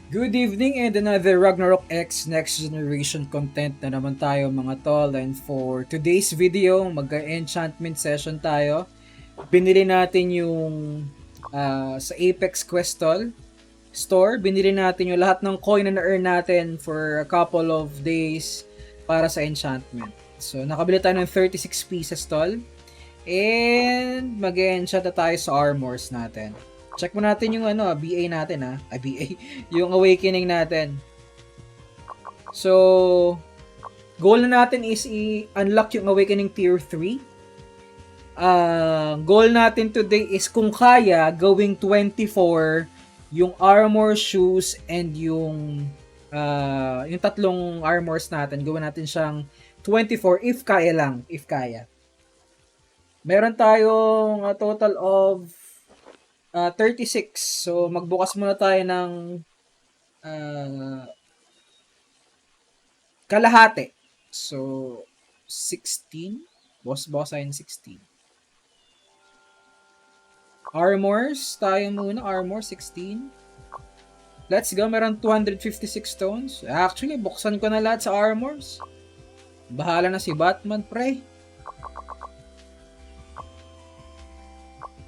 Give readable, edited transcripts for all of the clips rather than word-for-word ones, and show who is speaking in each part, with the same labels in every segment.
Speaker 1: Good evening and another Ragnarok X Next Generation content na naman tayo mga tol. And for today's video, mag-enchantment session tayo. Binili natin yung sa Apex Quest store, binili natin yung lahat ng coin na na-earn natin for a couple of days para sa enchantment. So nakabili tayo ng 36 pieces tol. And mag-enchant na tayo sa armors natin. Check mo natin yung BA natin BA, yung awakening natin. So, goal na natin is i-unlock yung awakening tier 3. Goal natin today is kung kaya, gawing 24 yung armor, shoes, and yung tatlong armors natin. Gawin natin siyang 24 if kaya lang, if kaya. Meron tayong a total of 36. So, magbukas muna tayo ng kalahati. So, 16. Boss-bossahin 16. Armors. Tayo muna. Armor 16. Let's go. Meron 256 stones. Actually, buksan ko na lahat sa armors. Bahala na si Batman, pre.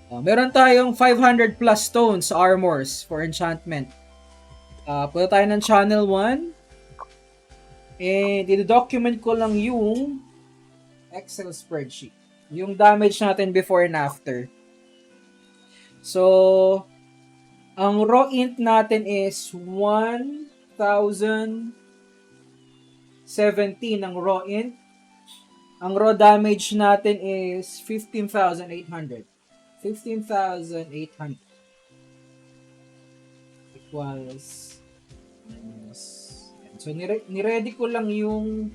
Speaker 1: Meron tayong 500 plus stones sa armors for enchantment. Punta tayo ng channel 1. And i-document ko lang yung Excel spreadsheet. Yung damage natin before and after. So, ang raw int natin is 1,017 ang raw int. Ang raw damage natin is 15,800. 15,800 equals minus. So, niready ko lang yung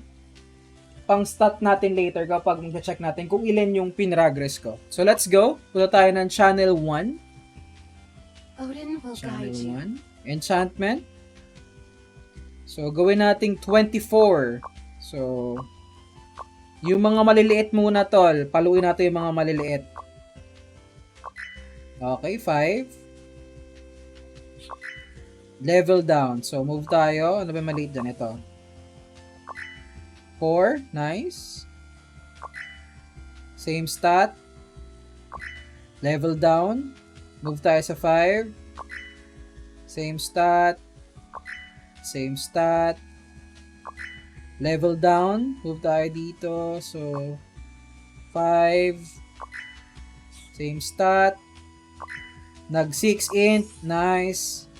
Speaker 1: pang-stat natin later kapag mag-check natin kung ilan yung pinrogress ko. So, let's go. Punta tayo ng channel 1. Channel 1. Enchantment. So, gawin nating 24. So, yung mga maliliit muna, tol. Paluin natin yung mga maliliit. Okay, 5. Level down. So, move tayo. Ano ba maliit dyan? Ito. 4. Nice. Same stat. Level down. Move tayo sa 5. Same stat. Same stat. Level down. Move tayo dito. So, 5. Same stat. Nag 6 int. Nice.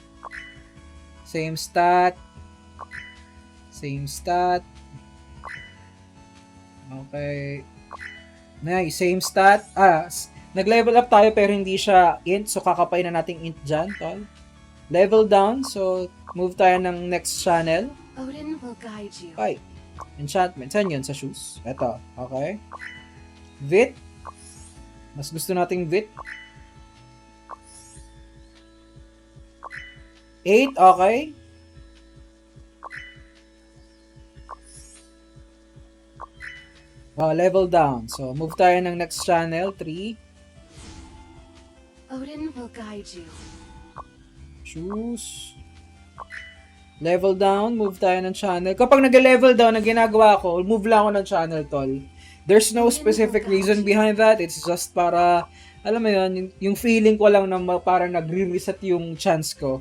Speaker 1: Same stat. Same stat. Okay. Nice. Same stat. Nag-level up tayo pero hindi siya int. So, kakapay na nating int dyan, tol. Level down. So, move tayo ng next channel.
Speaker 2: Odin will guide you.
Speaker 1: Ay. Enchantment. Saan yun? Sa shoes? Ito. Okay. Vit. Mas gusto nating Vit. 8, okay. Level down. So, move tayo ng next channel, 3.
Speaker 2: Odin will guide you.
Speaker 1: Choose. Level down, move tayo ng channel. Kapag nag-level down, ang ginagawa ko, move lang ako ng channel, tol. There's no specific reason behind that. It's just para, alam mo yun, yung feeling ko lang na parang nagre-reset yung chance ko.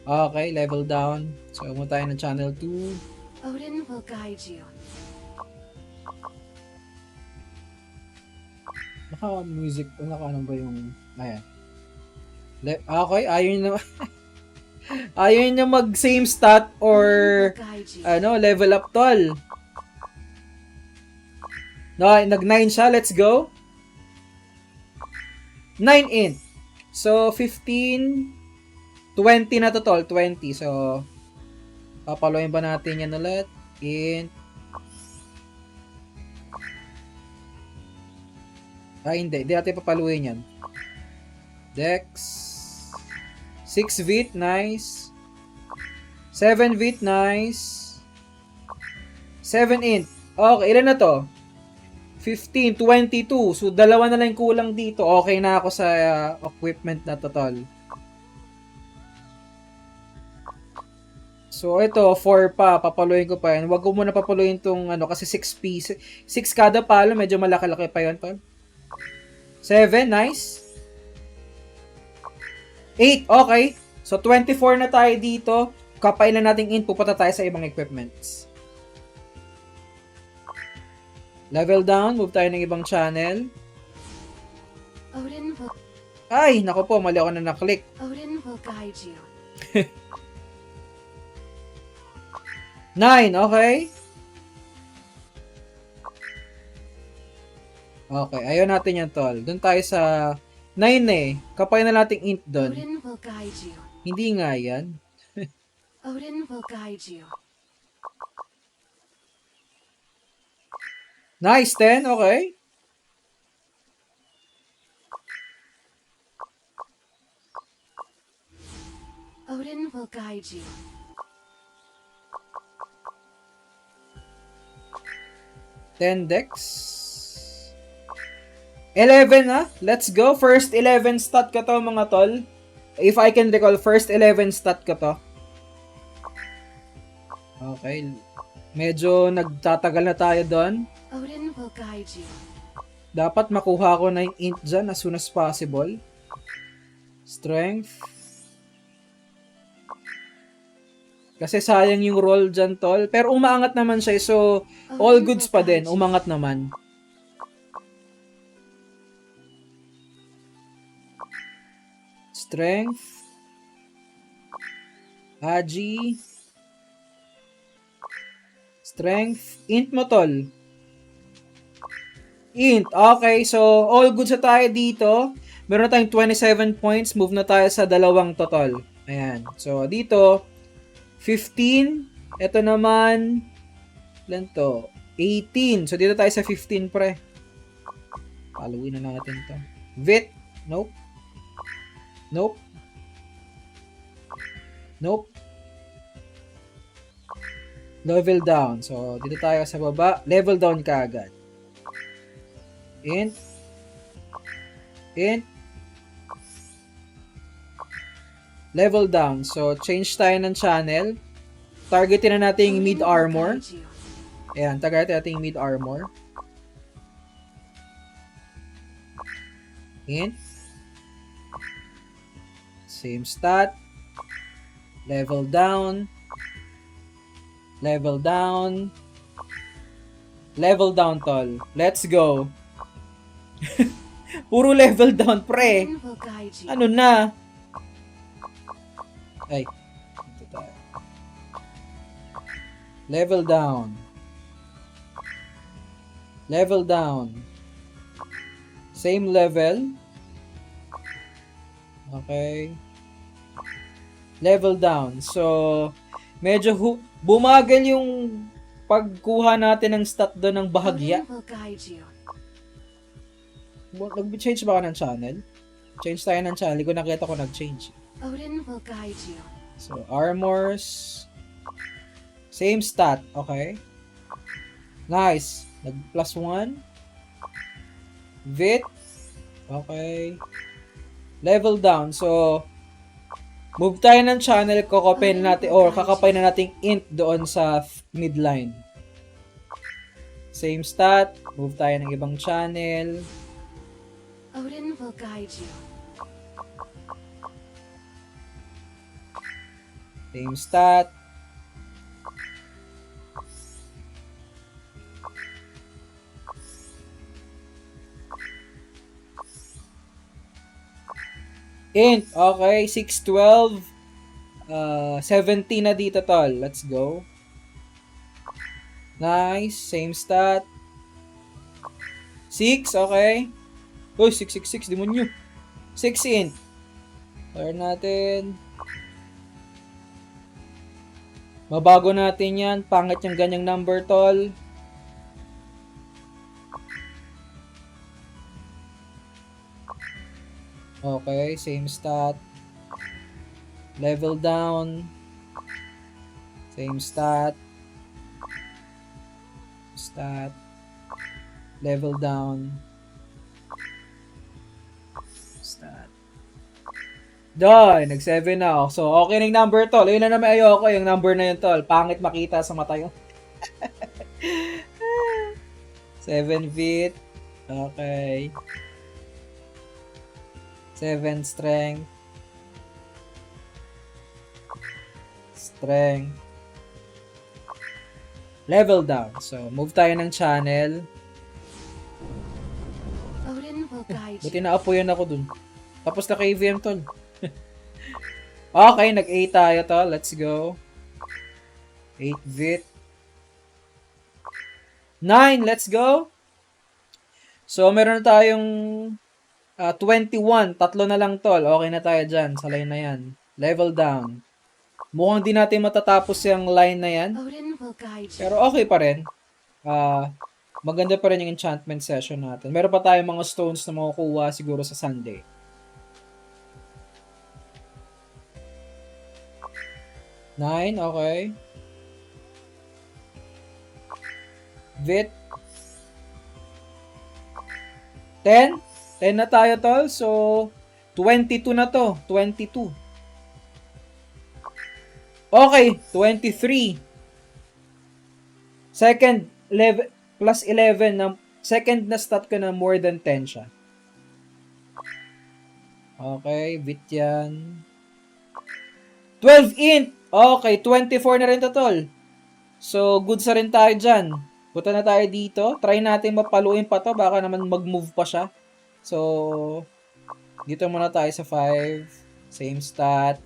Speaker 1: Okay, level down. So, move tayo ng channel 2.
Speaker 2: Odin will guide you.
Speaker 1: Naka-music, naka-ano ba yung, ayan. Okay, ayun na, ayun na mag-same stat or, level up, tol. No, nag-9 siya, let's go. 9 int. So, 15, 20 na to, tol. 20. So, papaluin ba natin yan ulit? Int. Hindi. Hindi natin papaluin yan. Dex. 6 vit. Nice. 7 vit. Nice. 7 int. Okay, ilan na to? 15, 22. So, dalawa na lang kulang dito. Okay na ako sa equipment na to, tol. So, ito, 4 pa. Papaluin ko pa yan. Huwag ko muna papaluin tong ano, kasi 6 pieces. 6 kada palo, medyo malaki-laki pa yun, tol. 7, nice. 8, okay. So, 24 na tayo dito. Kapain na natin in, pupunta tayo sa ibang equipments. Level down, move tayo ng ibang channel.
Speaker 2: Odin will
Speaker 1: Ay, nako po, mali ako na naklik.
Speaker 2: Odin will guide you.
Speaker 1: 9, okay. Okay, ayaw natin yan, tol. Doon tayo sa 9 eh. Kapay na natin int doon.
Speaker 2: Odin will guide you.
Speaker 1: Hindi nga yan.
Speaker 2: Odin will guide you.
Speaker 1: Nice, 10, okay.
Speaker 2: Odin will guide you.
Speaker 1: 10 decks. 11 ah. Let's go. First 11 stat ko to mga tol. If I can recall, first 11 stat ko to. Okay. Medyo nagtatagal na tayo doon.
Speaker 2: Odin will guide you.
Speaker 1: Dapat makuha ko na yung int dyan as soon as possible. Strength. Kasi sayang yung roll dyan, tol. Pero umaangat naman siya. So, all goods pa din. Umangat naman. Strength. Agi. Strength. Int mo, tol. Int. Okay, so all goods na tayo dito. Meron na tayong 27 points. Move na tayo sa dalawang total. Ayan. So, dito, 15. Ito naman, ilan to? 18. So, dito tayo sa 15, pre. Paluin na natin to. Vit. Nope. Nope. Nope. Level down. So, dito tayo sa baba. Level down ka agad. Int. Int. Level down. So, change tayo ng channel. Targetin na natin yung mid armor. Ayan, targetin natin yung mid armor. Int. Same stat. Level down. Level down. Level down, tol. Let's go. Puro level down, pre.
Speaker 2: Odin will guide you.
Speaker 1: Ano na? Ay. Ito tayo. Level down. Level down. Same level. Okay. Level down. So, medyo bumagal yung pagkuha natin ng stat doon ng bahagya.
Speaker 2: Odin will guide you.
Speaker 1: Nag-change ba ka ng channel? Change tayo ng channel. Hindi ko nakita ko nag-change.
Speaker 2: Odin will guide you.
Speaker 1: So, armors. Same stat. Okay. Nice. Nag-plus 1. Vit. Okay. Level down. So, move tayo ng channel. Kakapay na natin, or kakapay na natin int doon sa midline. Same stat. Move tayo ng ibang channel.
Speaker 2: Odin will guide you.
Speaker 1: Same stat. Int. Okay. 612. 17 na dito, tol. Let's go. Nice. Same stat. 6. Okay. Uy, 666. Demonyo. 6 int. Clear natin. Mabago natin yan. Pangit yung ganyang number, tol. Okay, same stat. Level down. Same stat. Stat. Level down. Stat. Doon, nag-7 na ako. So, okay na yung number, tol. Yun na naman ayoko, yung number na yun, tol. Pangit makita sa mata yung 7 feet. Okay. 7 strength. Strength. Level down. So, move tayo ng channel.
Speaker 2: Odin will guide
Speaker 1: Buti
Speaker 2: you.
Speaker 1: naapuyan ako dun. Tapos na KVM, tol. Okay, nag-8 tayo, tol. Let's go. 8 bit. 9, let's go. So, meron na tayong 21. Tatlo na lang, tol. Okay na tayo dyan. Sa line na yan. Level down. Mukhang di natin matatapos yung line na yan.
Speaker 2: Odin will guide you.
Speaker 1: Pero okay pa rin. Maganda pa rin yung enchantment session natin. Meron pa tayong mga stones na makukuha siguro sa Sunday. Nine, okay. Vit. 10. 10 na tayo, tol. So, 22 na to. 22. Okay, 23. Second, 11, plus 11 na, second na stat ko na more than 10 siya. Okay, bit yan. 12 int! Okay, 24 na rin to, tol. So, good sa rin tayo dyan. Punta na tayo dito. Try natin mapaluin pa to. Baka naman mag-move pa siya. So, dito muna tayo sa 5. Same stat.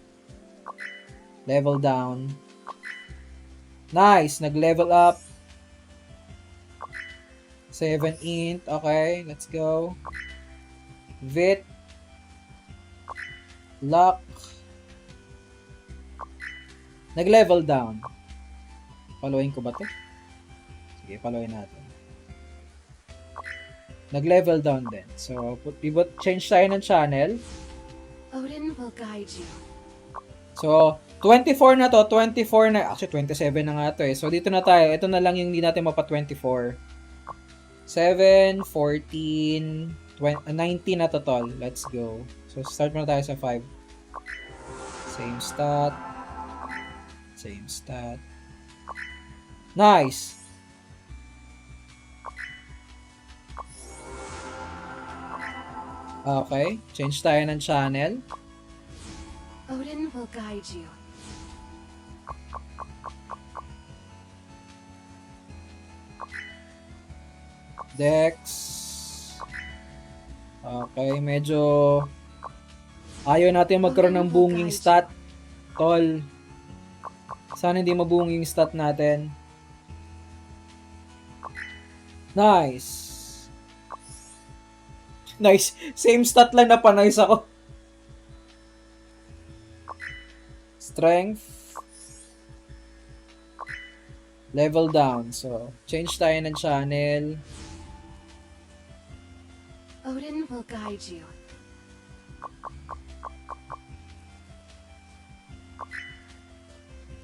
Speaker 1: Level down. Nice! Nag-level up. 7 int. Okay, let's go. Vit. Luck. Nag-level down. Paluin ko ba to? Sige, paluin natin. Nag-level down din. So, pivot, change tayo ng channel.
Speaker 2: Odin will guide you.
Speaker 1: So, 24 na to. 24 na. Actually, 27 na nga to eh. So, dito na tayo. Ito na lang yung hindi natin mapa-24. 7, 14, 20, 19 na to, tol. Let's go. So, start muna tayo sa 5. Same stat. Same stat. Nice! Okay. Change tayo ng channel.
Speaker 2: Odin will guide you.
Speaker 1: Dex. Okay, medyo ayaw natin magkaroon ng booming stat. Tol. Sana hindi mabunging stat natin. Nice. Nice. Same stat lang na pa-nice ako. Strength. Level down. So, change tayo ng channel.
Speaker 2: Odin will guide you.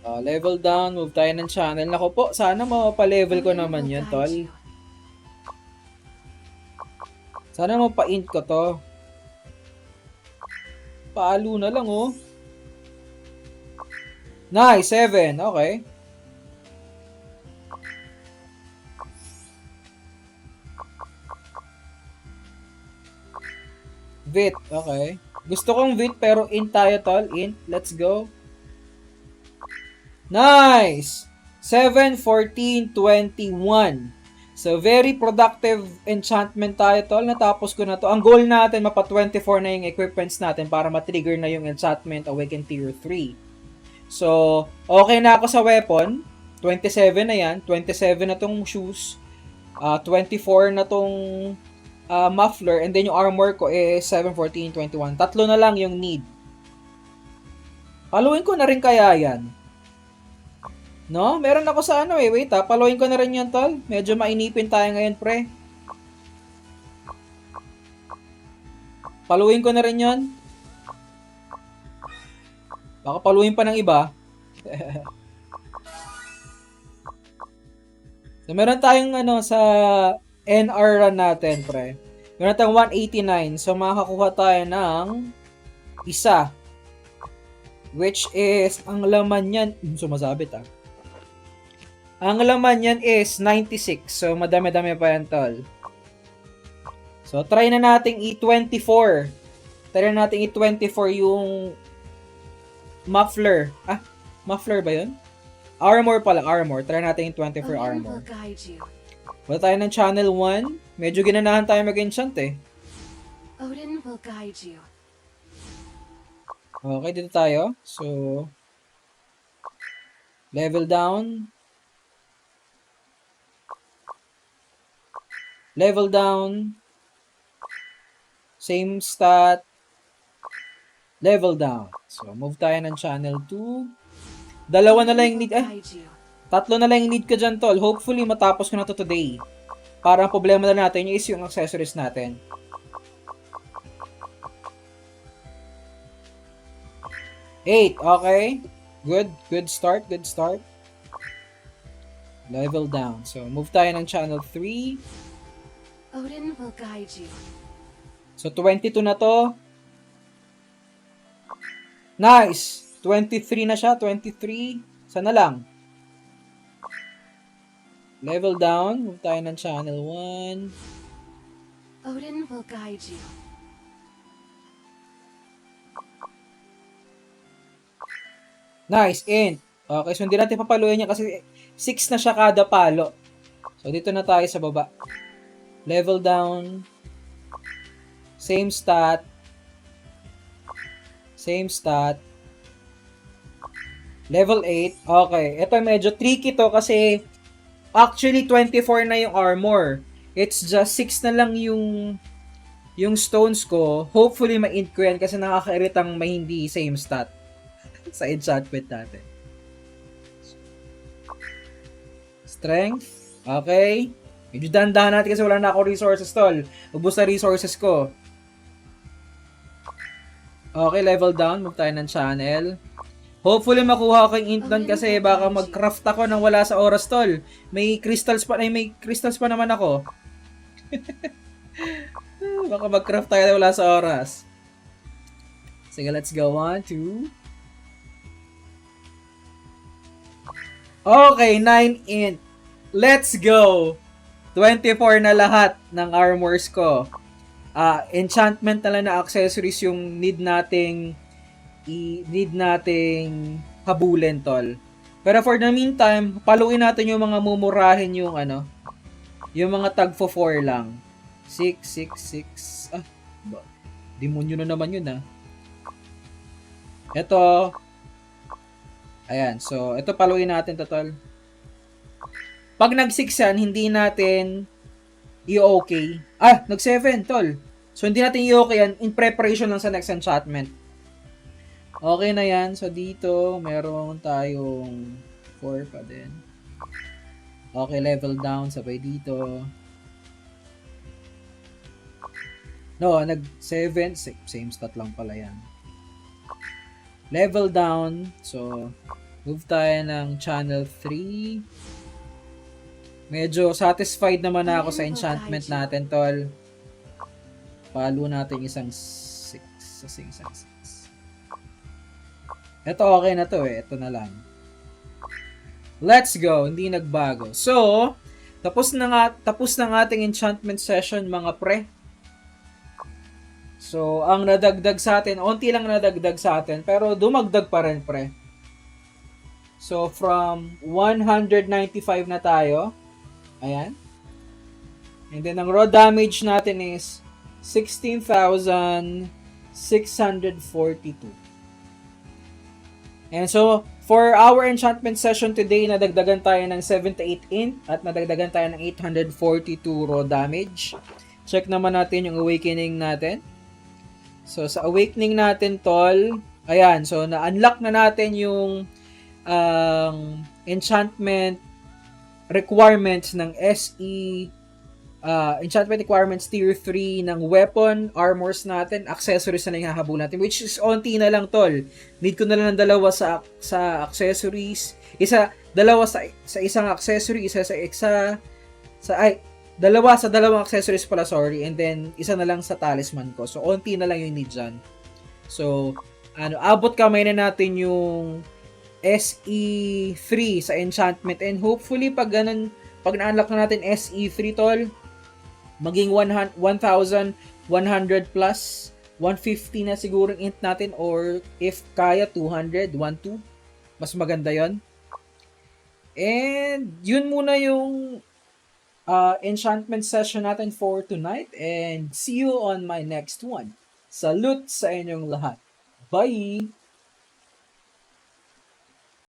Speaker 1: Level down. Move tayo ng channel. Naku po, sana mapapa-level ko naman yun, tol. Sana mapa-int ko to. Paalo na lang, oh. Nice, 7. Okay. Vit, okay. Gusto kong Vit pero int tayo, tol. Int, let's go. Nice! 7, 14, 21. So, very productive enchantment tayo, tol. Natapos ko na to. Ang goal natin, mapa 24 na yung equipments natin para matrigger na yung enchantment Awaken Tier 3. So, okay na ako sa weapon. 27 na yan. 27 na tong shoes. 24 na tong muffler. And then yung armor ko is 7, 14, 21. Tatlo na lang yung need. Paluin ko na rin kaya yan. No? Meron ako sa ano eh. Wait ha. Paluin ko na rin yan, tol. Medyo mainipin tayo ngayon, pre. Paluin ko na rin yan. Baka paluin pa ng iba. So, meron tayong ano sa NR run natin, pre. Meron tayong 189. So, makakakuha tayo ng isa. which is, ang laman yan, sumasabit Ang laman yan is 96. So, madami-dami pa yan, tol. So, try na nating i-24. Try na nating i-24 yung muffler. Muffler ba yun? Armor pala, armor. Try natin yung 24
Speaker 2: Odin
Speaker 1: armor.
Speaker 2: will guide you.
Speaker 1: Wala tayo ng channel 1. Medyo ginanahan tayo mag-enchant
Speaker 2: Odin will guide you.
Speaker 1: Okay, dito tayo. So, level down. Level down. Same stat. Level down. So, move tayo ng channel 2. Dalawa na lang yung need. Tatlo na lang yung need ko dyan, tol. Hopefully, matapos ko na to today. Para ang problema na natin is yung accessories natin. Eight. Okay. Good. Good start. Good start. Level down. So, move tayo ng channel 3.
Speaker 2: Odin will guide you.
Speaker 1: So, 22 na to. Nice! 23 na siya. 23. Sana lang. Level down. Move tayo ng channel 1.
Speaker 2: Odin will guide you.
Speaker 1: Nice. Int. Okay, so hindi natin papaluin niya kasi 6 na siya kada palo. So, dito na tayo sa baba. Level down. Same stat. Same stat. Level 8. Okay. Ito medyo tricky to kasi actually 24 na yung armor. It's just 6 na lang yung stones ko. Hopefully ma-int ko yan kasi nakakairitang may hindi same stat sa enchantment natin. Strength. Okay. Medyo dandahan natin kasi wala na ako resources, tol. Ubus na resources ko. Okay, level down. Move tayo ng channel. Hopefully makuha ko yung int doon kasi baka mag-craft ako nang wala sa oras, tol. May crystals pa naman ako. Baka mag-craft tayo na wala sa oras. Sige, let's go. 1, 2. Okay, 9 int. Let's go! 24 na lahat ng armors ko. Enchantment na lang na accessories yung need nating habulin, tol. Pero for the meantime, paluin natin yung mga mumurahin yung yung mga tag for 4 lang. 6, 6, 6. Demonyo na naman yun Ito. Ayan, so ito paluin natin to, tol. Pag nag-6 yan, hindi natin i-okay. Nag-7, tol. So, hindi natin i-okay yan in preparation lang sa next enchantment. Okay na yan. So, dito, meron tayong 4 pa din. Okay, level down. Sabay dito. No, nag-7. Same stat lang pala yan. Level down. So, move tayo ng channel 3. Medyo satisfied naman ako sa enchantment natin, tol. Palo natin isang 6. Isang 6. Ito okay na to Ito na lang. Let's go. Hindi nagbago. So, tapos na ng ating enchantment session, mga pre. So, ang nadagdag sa atin, onti lang nadagdag sa atin, pero dumagdag pa rin, pre. So, from 195 na tayo. Ayan. And then, ang raw damage natin is 16,642. And so, for our enchantment session today, nadagdagan tayo ng 78 int at nadagdagan tayo ng 842 raw damage. Check naman natin yung awakening natin. So, sa awakening natin, tol, ayan. So, na-unlock na natin yung enchantment requirements ng SE, enchantment requirements tier 3 ng weapon, armors natin, accessories na lang hahabol natin, which is onti na lang, tol. Need ko na lang ng dalawa sa accessories, dalawa sa isang accessory, dalawa sa dalawang accessories pala, sorry, and then isa na lang sa talisman ko. So, onti na lang yung need dyan. So, abot kamay na natin yung SE3 sa enchantment, and hopefully pag ganun, pag na-unlock na natin SE3 tol, maging 1,100 plus 150 na siguro int natin, or if kaya 200, 1-2, mas maganda yon. And yun muna yung enchantment session natin for tonight, and see you on my next one. Salute sa inyong lahat. Bye!